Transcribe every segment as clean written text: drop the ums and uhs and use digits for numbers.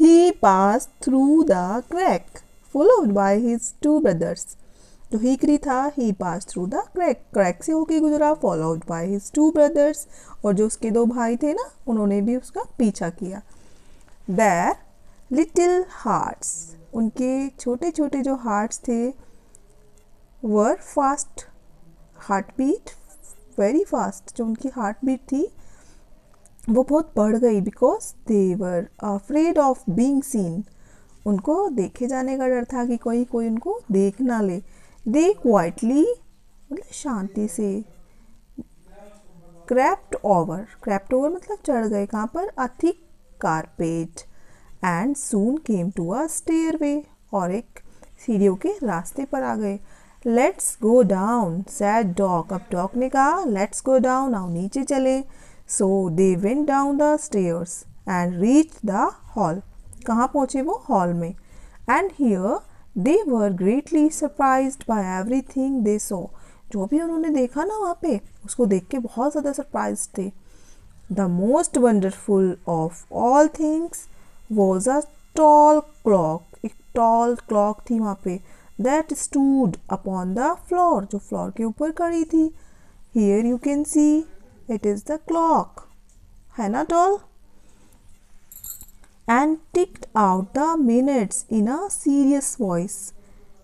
He passed through the crack, followed by his two brothers. जो hickory था, he passed through the crack, crack से होके गुजरा, followed by his two brothers, और जो उसके दो भाई थे ना, उन्होंने भी उसका पीछा किया. Their little hearts, उनके छोटे छोटे जो हार्ट्स थे, were fast, heartbeat very fast, जो उनकी हार्ट बीट थी वो बहुत बढ़ गई, because they were afraid of being seen, उनको देखे जाने का डर था कि कोई उनको देख ना ले. दे क्वाइटली मतलब शांति से, क्रैप्ट ओवर मतलब चढ़ गए, कहाँ पर, a thick carpet, and soon came to a stairway, और एक सीढ़ियों के रास्ते पर आ गए. Let's go down said dog, अब डॉग ने कहा लेट्स गो डाउन, आओ नीचे चले. So they went down the stairs and reach the hall, कहाँ पहुँचे वो, हॉल में. And here they were greatly surprised by everything they saw, जो भी उन्होंने देखा ना वहाँ पे, उसको देख के बहुत ज़्यादा सरप्राइज थे. The most wonderful of all things was a tall clock, एक टॉल क्लॉक थी वहाँ पे, that stood upon the floor, जो फ्लोर के ऊपर खड़ी थी. Here you can see it is the clock, है ना tall. And ticked out the minutes in a serious voice,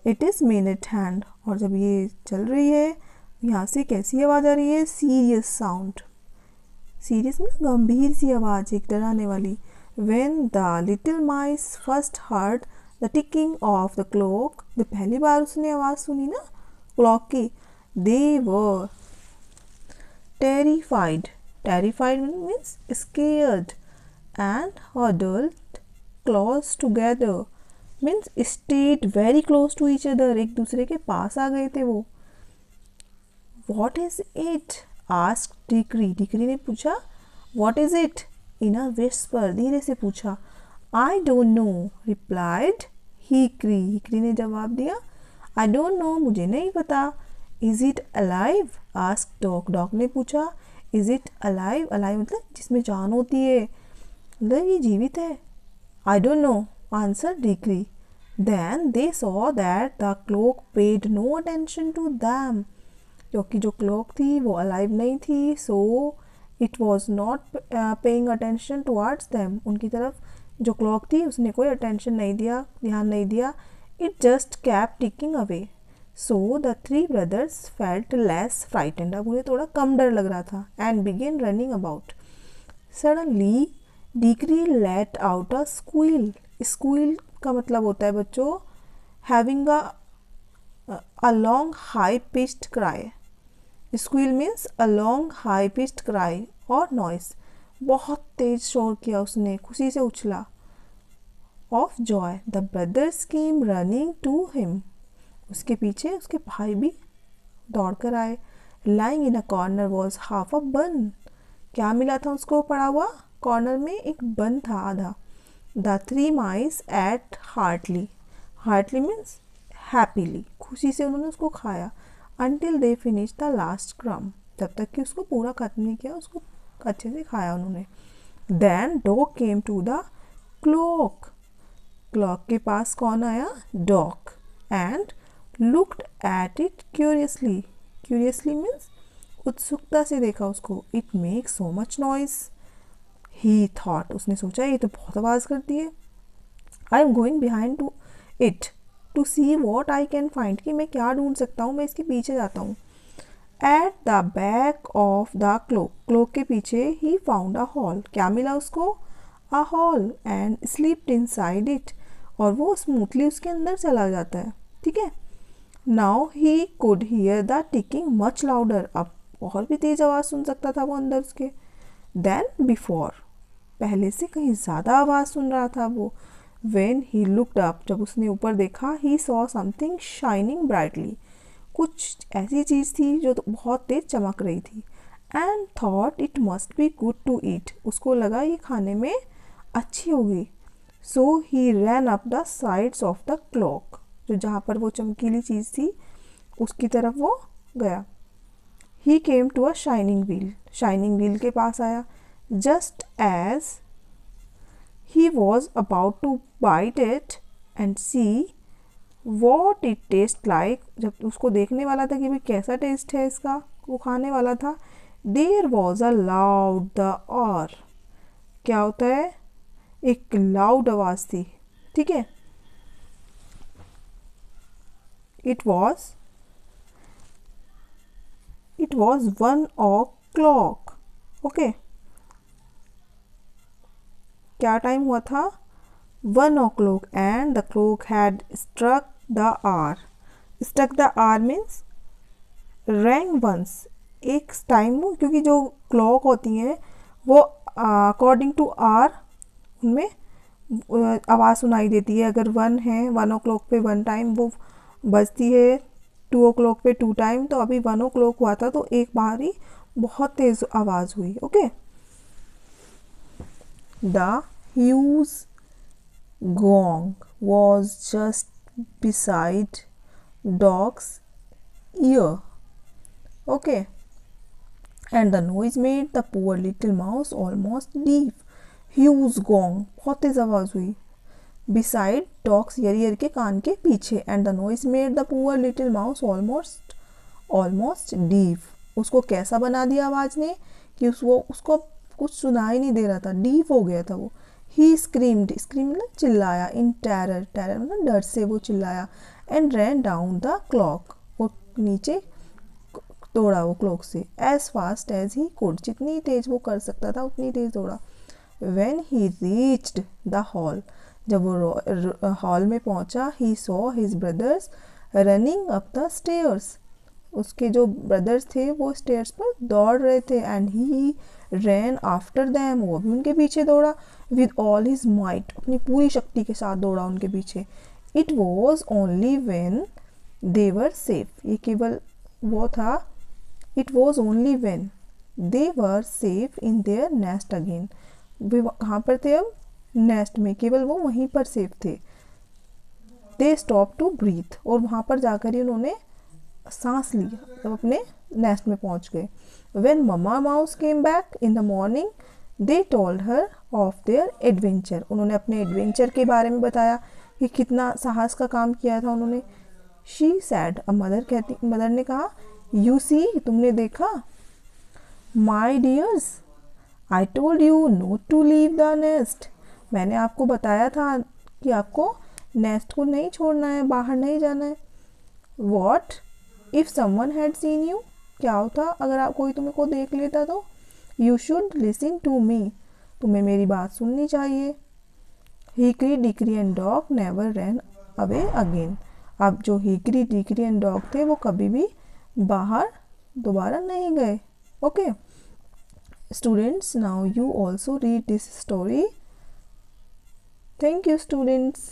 it is minute hand, और जब ये चल रही है यहाँ से कैसी आवाज़ आ रही है, सीरियस साउंड, सीरियस मतलब गंभीर सी आवाज़, एक डराने वाली. When the little mice first heard the ticking of the clock, जब पहली बार उसने आवाज़ सुनी ना क्लॉक की, they were terrified means scared, and huddled close together means stayed very close to each other, एक दूसरे के पास आ गए थे वो. What is it? asked Dikri ने पूछा what is it? in a whisper, धीरे से पूछा. I don't know, replied hickory ने जवाब दिया. I don't know, मुझे नहीं पता. Is it alive? asked dog ने पूछा. Is it alive? alive मतलब जिसमें जान होती है, मतलब ये जीवित है. I don't know, answered Dikri. Then they saw that the clock paid no attention to them, क्योंकि जो क्लॉक थी वो अलाइव नहीं थी, so it was not paying attention towards them, उनकी तरफ जो क्लॉक थी उसने कोई अटेंशन नहीं दिया, ध्यान नहीं दिया. It just kept ticking away. So the three brothers felt less frightened, अब उन्हें थोड़ा कम डर लग रहा था. And begin running about. Suddenly डिक्री let out a squeal. Squeal का मतलब होता है बच्चों having a long high pitched cry. Squeal means a long high pitched cry और नॉइस, बहुत तेज शोर किया उसने, खुशी से उछला. Of joy the brothers came running to him, उसके पीछे उसके भाई भी दौड़ कर आए. Lying in a corner was half a बन, क्या मिला था उसको पड़ा हुआ, कॉर्नर में एक बन था आधा. The three mice ate heartily means happily, खुशी से उन्होंने उसको खाया. Until they finished the last crumb, जब तक कि उसको पूरा खत्म नहीं किया, उसको अच्छे से खाया उन्होंने. Then dog came to the clock, clock के पास कौन आया, dog. And looked at it curiously means उत्सुकता से देखा उसको. It makes so much noise, he thought, उसने सोचा ये तो बहुत आवाज़ करती है. I am going behind to it to see what I can find, कि मैं क्या ढूंढ सकता हूँ, मैं इसके पीछे जाता हूँ. At the back of the clock के पीछे ही फाउंड अ हॉल, क्या मिला उसको, a hall. And slipped inside it, और वो स्मूथली उसके अंदर चला जाता है. ठीक है. Now he could hear the ticking much louder, अब और भी तेज आवाज़ सुन सकता था वो अंदर उसके. देन बिफोर, पहले से कहीं ज़्यादा आवाज़ सुन रहा था वो. When he looked up, जब उसने ऊपर देखा, he saw something shining brightly, कुछ ऐसी चीज़ थी जो तो बहुत तेज चमक रही थी. And thought it must be good to eat, उसको लगा ये खाने में अच्छी होगी. So he ran up the sides of the clock, जो जहाँ पर वो चमकीली चीज़ थी उसकी तरफ वो गया. He came to a shining wheel के पास आया. Just as he was about to bite it and see what it tastes like. जब उसको देखने वाला था कि भाई कैसा टेस्ट है इसका, वो खाने वाला था. There was a loud the or. क्या होता है? एक लाउड आवाज़ थी. ठीक है. It was 1 o'clock. ओके. क्या टाइम हुआ था? 1 o'clock and the clock had struck the hour. Struck the hour means rang once. एक टाइम, क्योंकि जो क्लॉक होती हैं वो अकॉर्डिंग टू आवर उनमें आवाज़ सुनाई देती है. अगर 1 है, 1 o'clock पे 1 टाइम वो बजती है, 2 o'clock पे 2 टाइम. तो अभी 1 o'clock हुआ था तो एक बार ही बहुत तेज़ आवाज़ हुई. Okay. The huge gong was just beside dog's ear. Okay. And the noise made the poor little mouse almost leave. Huge gong, बहुत तेज आवाज़ हुई. Beside dog's ear, ear के कान के पीछे. And the noise made the poor little mouse almost leave. उसको कैसा बना दिया आवाज़ ने कि उसको कुछ सुनाई नहीं दे रहा था. डीप हो गया था वो. He screamed मतलब चिल्लाया. In terror मतलब डर से वो चिल्लाया. And ran down the clock. वो नीचे दौड़ा वो क्लॉक से. As fast as he could. जितनी तेज वो कर सकता था उतनी तेज दौड़ा. When he reached the hall. जब वो हॉल में पहुंचा, he saw his brothers running up the stairs. उसके जो ब्रदर्स थे वो स्टेयर्स पर दौड़ रहे थे. And he ran after them. वो भी उनके पीछे दौड़ा. with all his might. अपनी पूरी शक्ति के साथ दौड़ा उनके पीछे. It was only when they were safe. ये केवल वो था. It was only when they were safe in their nest again. वे कहाँ पर थे अब? नेस्ट में. केवल वो वहीं पर सेफ थे. They stopped to breathe. और वहाँ पर जाकर ही उन्होंने सांस लिया जब अपने नेस्ट में पहुँच गए. When Mama Mouse came back in the morning, they told her of their adventure. उन्होंने अपने एडवेंचर के बारे में बताया कि कितना साहस का काम किया था उन्होंने. She said, मदर ने कहा, You see, तुमने देखा. My dears, I told you not to leave the nest. मैंने आपको बताया था कि आपको नेस्ट को नहीं छोड़ना है, बाहर नहीं जाना है. What if someone had seen you? क्या होता अगर कोई तुमको देख लेता तो? You should listen to me. तुम्हें मेरी बात सुननी चाहिए. Hickory Dickory and Dock never ran away again. अब जो हिकरी डिकरी एंड डॉग थे वो कभी भी बाहर दोबारा नहीं गए. Okay students, now you also read this story. Thank you students.